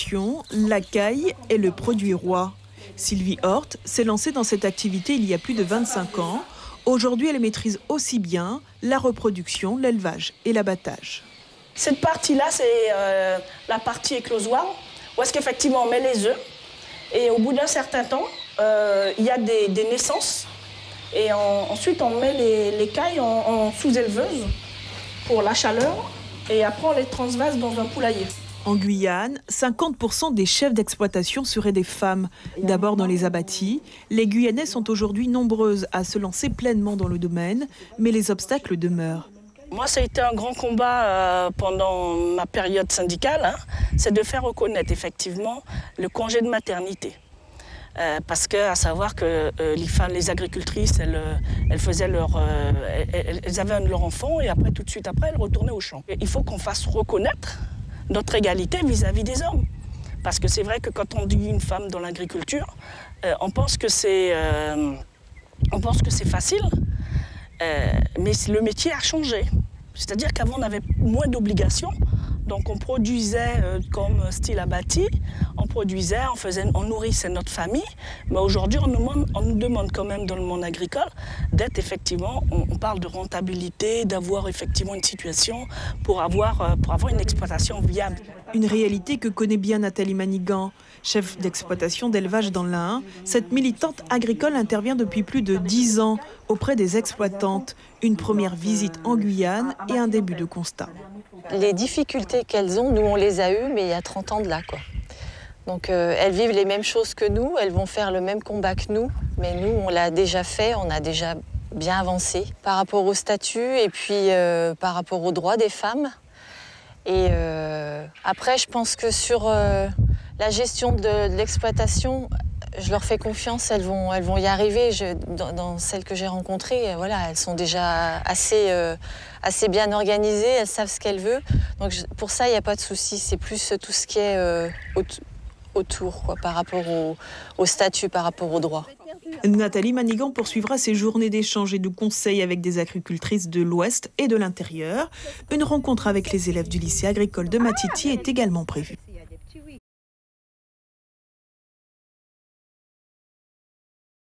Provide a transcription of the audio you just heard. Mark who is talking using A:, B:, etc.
A: l'exploitation, la caille est le produit roi. Sylvie Hort s'est lancée dans cette activité il y a plus de 25 ans. Aujourd'hui, elle maîtrise aussi bien la reproduction, l'élevage et l'abattage.
B: Cette partie-là, c'est la partie éclosoire, où est-ce qu'effectivement on met les œufs. Et au bout d'un certain temps, il y a des naissances. Et ensuite, on met les cailles en sous-éleveuse pour la chaleur. Et après, on les transvase dans un poulailler.
A: En Guyane, 50% des chefs d'exploitation seraient des femmes. D'abord dans les abattis, les Guyanais sont aujourd'hui nombreuses à se lancer pleinement dans le domaine, mais les obstacles demeurent.
B: Moi, ça a été un grand combat pendant ma période syndicale, c'est de faire reconnaître effectivement le congé de maternité. Parce que, à savoir que les femmes, les agricultrices, elles faisaient elles avaient leur enfant et après, tout de suite après, elles retournaient au champ. Il faut qu'on fasse reconnaître notre égalité vis-à-vis des hommes. Parce que c'est vrai que quand on dit une femme dans l'agriculture, on pense que c'est facile, mais le métier a changé. C'est-à-dire qu'avant, on avait moins d'obligations. Donc on produisait comme style abattis, on nourrissait notre famille. Mais aujourd'hui, on nous demande quand même dans le monde agricole d'être effectivement, on parle de rentabilité, d'avoir effectivement une situation pour avoir une exploitation viable.
A: Une réalité que connaît bien Nathalie Manigan. Chef d'exploitation d'élevage dans l'Ain, cette militante agricole intervient depuis plus de 10 ans auprès des exploitantes. Une première visite en Guyane et un début de constat.
C: Les difficultés qu'elles ont, nous on les a eues, mais il y a 30 ans de là, quoi. Donc elles vivent les mêmes choses que nous, elles vont faire le même combat que nous, mais nous on l'a déjà fait, on a déjà bien avancé par rapport au statut et puis par rapport aux droits des femmes. Et après, je pense que sur la gestion de l'exploitation, je leur fais confiance, elles vont y arriver. Dans celles que j'ai rencontrées, voilà, elles sont déjà assez bien organisées, elles savent ce qu'elles veulent. Donc pour ça, il n'y a pas de souci. C'est plus tout ce qui est autour, quoi, par rapport au statut, par rapport aux droits.
A: Nathalie Manigan poursuivra ses journées d'échange et de conseils avec des agricultrices de l'Ouest et de l'Intérieur. Une rencontre avec les élèves du lycée agricole de Matiti est également prévue.